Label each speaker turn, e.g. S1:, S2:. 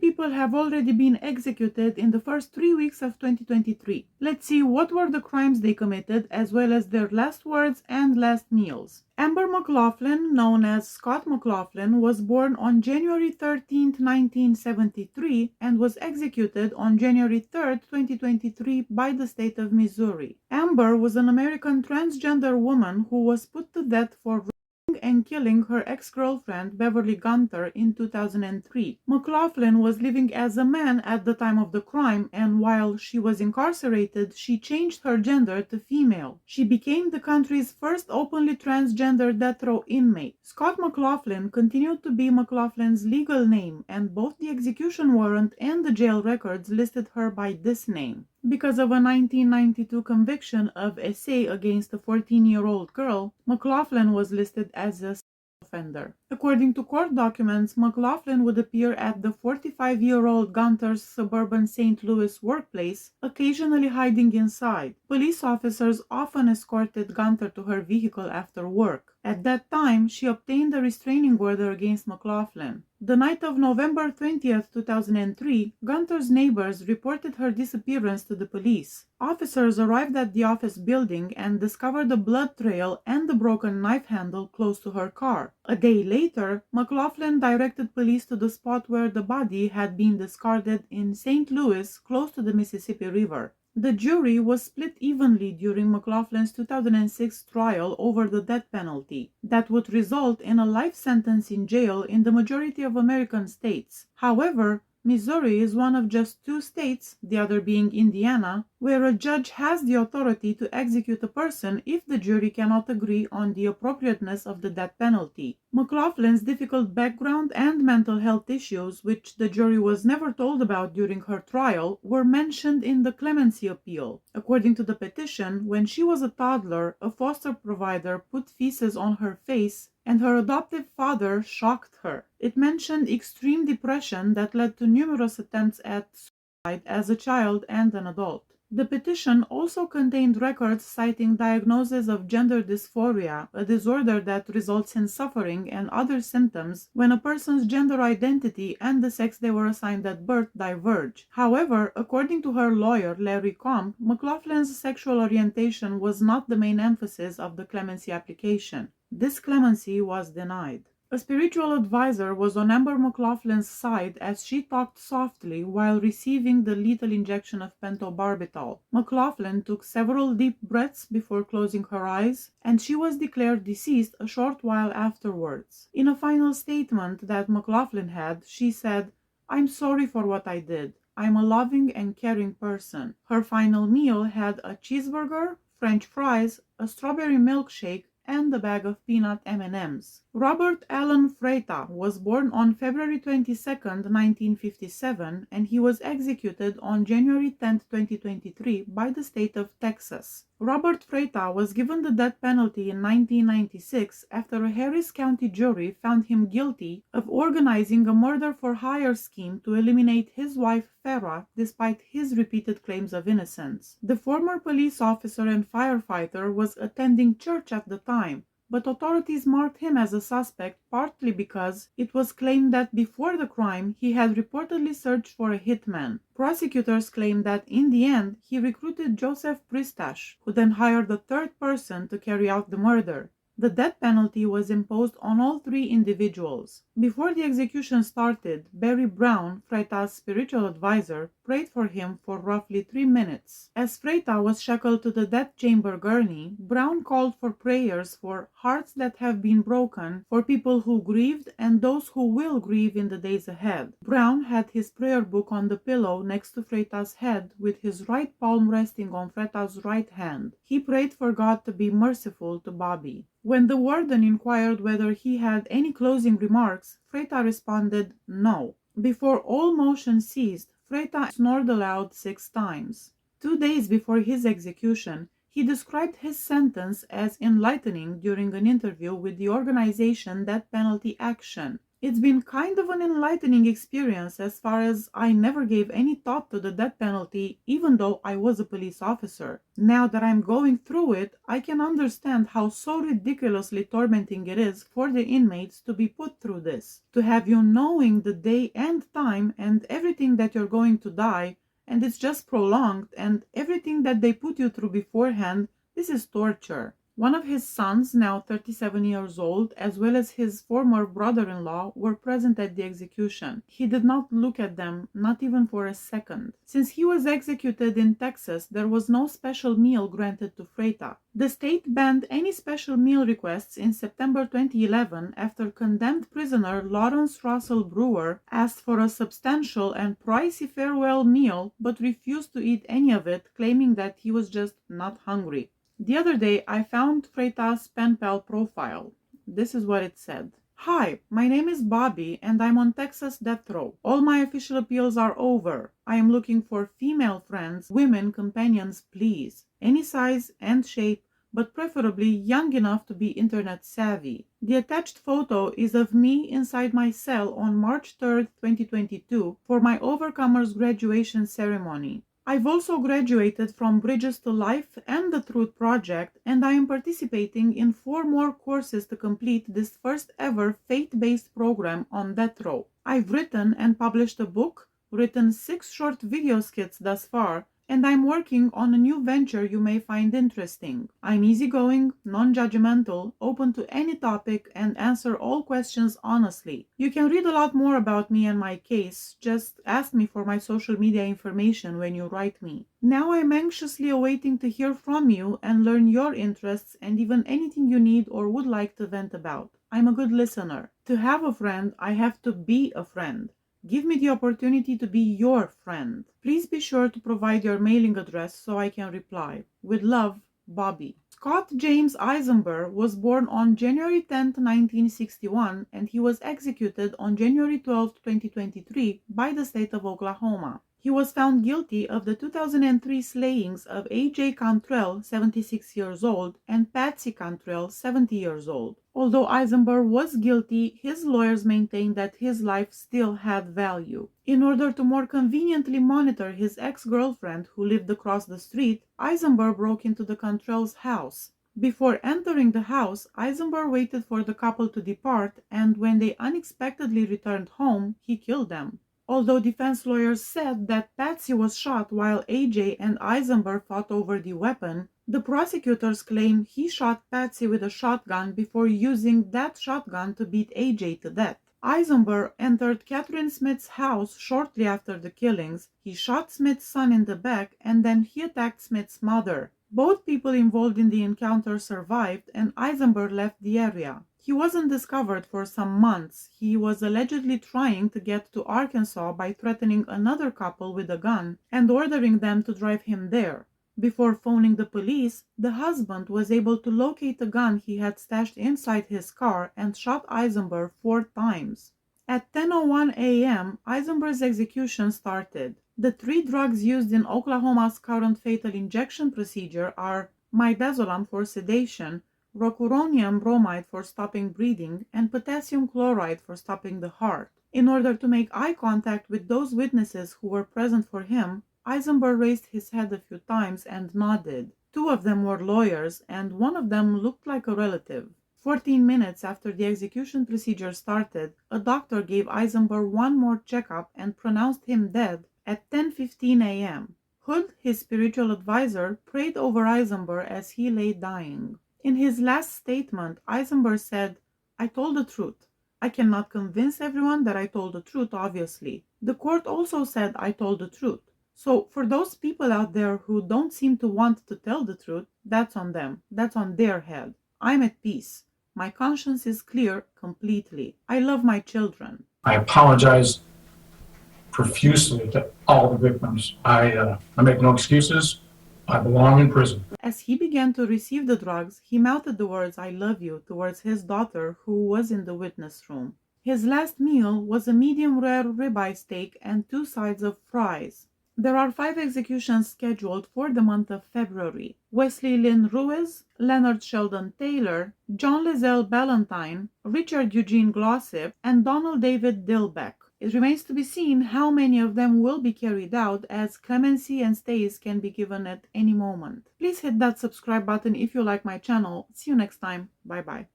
S1: people have already been executed in the first 3 weeks of 2023. Let's see what were the crimes they committed, as well as their last words and last meals. Amber McLaughlin, known as Scott McLaughlin, was born on January 13, 1973 and was executed on January 3, 2023 by the state of Missouri. Amber was an American transgender woman who was put to death for and killing her ex-girlfriend Beverly Gunter in 2003. McLaughlin was living as a man at the time of the crime, and while she was incarcerated, she changed her gender to female. She became the country's first openly transgender death row inmate. Scott McLaughlin continued to be McLaughlin's legal name, and both the execution warrant and the jail records listed her by this name. Because of a 1992 conviction of essay against a 14-year-old girl, McLaughlin was listed as a offender. According to court documents, McLaughlin would appear at the 45-year-old Gunter's suburban St. Louis workplace, occasionally hiding inside. Police officers often escorted Gunter to her vehicle after work. At that time, she obtained a restraining order against McLaughlin. The night of November 20, 2003, Gunter's neighbors reported her disappearance to the police. Officers arrived at the office building and discovered a blood trail and a broken knife handle close to her car. A day later, McLaughlin directed police to the spot where the body had been discarded in St. Louis, close to the Mississippi River. The jury was split evenly during McLaughlin's 2006 trial over the death penalty that would result in a life sentence in jail in the majority of American states. However, Missouri is one of just 2 states, the other being Indiana, where a judge has the authority to execute a person if the jury cannot agree on the appropriateness of the death penalty. McLaughlin's difficult background and mental health issues, which the jury was never told about during her trial, were mentioned in the clemency appeal. According to the petition, when she was a toddler, a foster provider put feces on her face and her adoptive father shocked her. It mentioned extreme depression that led to numerous attempts at suicide as a child and an adult. The petition also contained records citing diagnoses of gender dysphoria, a disorder that results in suffering and other symptoms when a person's gender identity and the sex they were assigned at birth diverge. However, according to her lawyer, Larry Comp, McLaughlin's sexual orientation was not the main emphasis of the clemency application. This clemency was denied. A spiritual advisor was on Amber McLaughlin's side as she talked softly while receiving the lethal injection of pentobarbital. McLaughlin took several deep breaths before closing her eyes, and she was declared deceased a short while afterwards. In a final statement that McLaughlin had, she said, "I'm sorry for what I did. I'm a loving and caring person." Her final meal had a cheeseburger, French fries, a strawberry milkshake, and a bag of peanut M&Ms. Robert Alan Fratta was born on February 22, 1957, and he was executed on January 10, 2023 by the state of Texas. Robert Fratta was given the death penalty in 1996 after a Harris County jury found him guilty of organizing a murder-for-hire scheme to eliminate his wife Farah despite his repeated claims of innocence. The former police officer and firefighter was attending church at the time, but authorities marked him as a suspect partly because it was claimed that before the crime he had reportedly searched for a hitman. Prosecutors claimed that in the end he recruited Joseph Freitas, who then hired a third person to carry out the murder. The death penalty was imposed on all 3 individuals. Before the execution started, Barry Brown, Freitas' spiritual advisor, prayed for him for roughly 3 minutes. As Freitas was shackled to the death chamber gurney, Brown called for prayers for hearts that have been broken, for people who grieved, and those who will grieve in the days ahead. Brown had his prayer book on the pillow next to Freitas' head, with his right palm resting on Freitas' right hand. He prayed for God to be merciful to Bobby. When the warden inquired whether he had any closing remarks, Freitas responded, "No." Before all motion ceased, Freitas snored aloud 6 times. 2 days before his execution, he described his sentence as enlightening during an interview with the organization Death Penalty Action. It's been kind of an enlightening experience as far as I never gave any thought to the death penalty even though I was a police officer. Now that I'm going through it, I can understand how so ridiculously tormenting it is for the inmates to be put through this. To have you knowing the day and time and everything that you're going to die, and it's just prolonged, and everything that they put you through beforehand, this is torture. One of his sons, now 37 years old, as well as his former brother-in-law, were present at the execution. He did not look at them, not even for a second. Since he was executed in Texas, there was no special meal granted to Freitas. The state banned any special meal requests in September 2011 after condemned prisoner Lawrence Russell Brewer asked for a substantial and pricey farewell meal but refused to eat any of it, claiming that he was just not hungry. The other day, I found Freitas' pen pal profile. This is what it said. Hi, my name is Bobby and I'm on Texas death row. All my official appeals are over. I am looking for female friends, women companions, please. Any size and shape, but preferably young enough to be internet savvy. The attached photo is of me inside my cell on March 3rd, 2022 for my Overcomers graduation ceremony. I've also graduated from Bridges to Life and the Truth Project, and I am participating in 4 more courses to complete this first ever faith-based program on death row. I've written and published a book, written 6 short video skits thus far, and I'm working on a new venture you may find interesting. I'm easygoing, non-judgmental, open to any topic, and answer all questions honestly. You can read a lot more about me and my case. Just ask me for my social media information when you write me. Now I'm anxiously awaiting to hear from you and learn your interests and even anything you need or would like to vent about. I'm a good listener. To have a friend, I have to be a friend. Give me the opportunity to be your friend. Please be sure to provide your mailing address so I can reply. With love, Bobby. Scott James Eizember was born on January 10, 1961, and he was executed on January 12, 2023 by the state of Oklahoma. He was found guilty of the 2003 slayings of A.J. Cantrell, 76 years old, and Patsy Cantrell, 70 years old. Although Eisenberg was guilty, his lawyers maintained that his life still had value. In order to more conveniently monitor his ex-girlfriend who lived across the street, Eisenberg broke into the Cantrell's house. Before entering the house, Eisenberg waited for the couple to depart, and when they unexpectedly returned home, he killed them. Although defense lawyers said that Patsy was shot while AJ and Eisenberg fought over the weapon, the prosecutors claim he shot Patsy with a shotgun before using that shotgun to beat AJ to death. Eisenberg entered Catherine Smith's house shortly after the killings. He shot Smith's son in the back and then he attacked Smith's mother. Both people involved in the encounter survived and Eisenberg left the area. He wasn't discovered for some months. He was allegedly trying to get to Arkansas by threatening another couple with a gun and ordering them to drive him there. Before phoning the police, the husband was able to locate a gun he had stashed inside his car and shot Eisenberg 4 times. At 10:01 a.m., Eisenberg's execution started. The 3 drugs used in Oklahoma's current fatal injection procedure are midazolam for sedation, rocuronium bromide for stopping breathing, and potassium chloride for stopping the heart. In order to make eye contact with those witnesses who were present for him, Eisenberg raised his head a few times and nodded. 2 of them were lawyers, and one of them looked like a relative. 14 minutes after the execution procedure started, a doctor gave Eisenberg one more checkup and pronounced him dead at 10:15 a.m. Hood, his spiritual advisor, prayed over Eisenberg as he lay dying. In his last statement, Eisenberg said, "I told the truth. I cannot convince everyone that I told the truth, obviously. The court also said I told the truth. So for those people out there who don't seem to want to tell the truth, that's on them. That's on their head. I'm at peace. My conscience is clear completely. I love my children."
S2: I apologize profusely to all the victims. I make no excuses. I belong in prison.
S1: As he began to receive the drugs, he mouthed the words "I love you" towards his daughter who was in the witness room. His last meal was a medium rare ribeye steak and 2 sides of fries. There are 5 executions scheduled for the month of February: Wesley Lynn Ruiz, Leonard Sheldon Taylor, John Lizelle Ballantyne, Richard Eugene Glossip, and Donald David Dilbeck. It remains to be seen how many of them will be carried out, as clemency and stays can be given at any moment. Please hit that subscribe button if you like my channel. See you next time. Bye bye.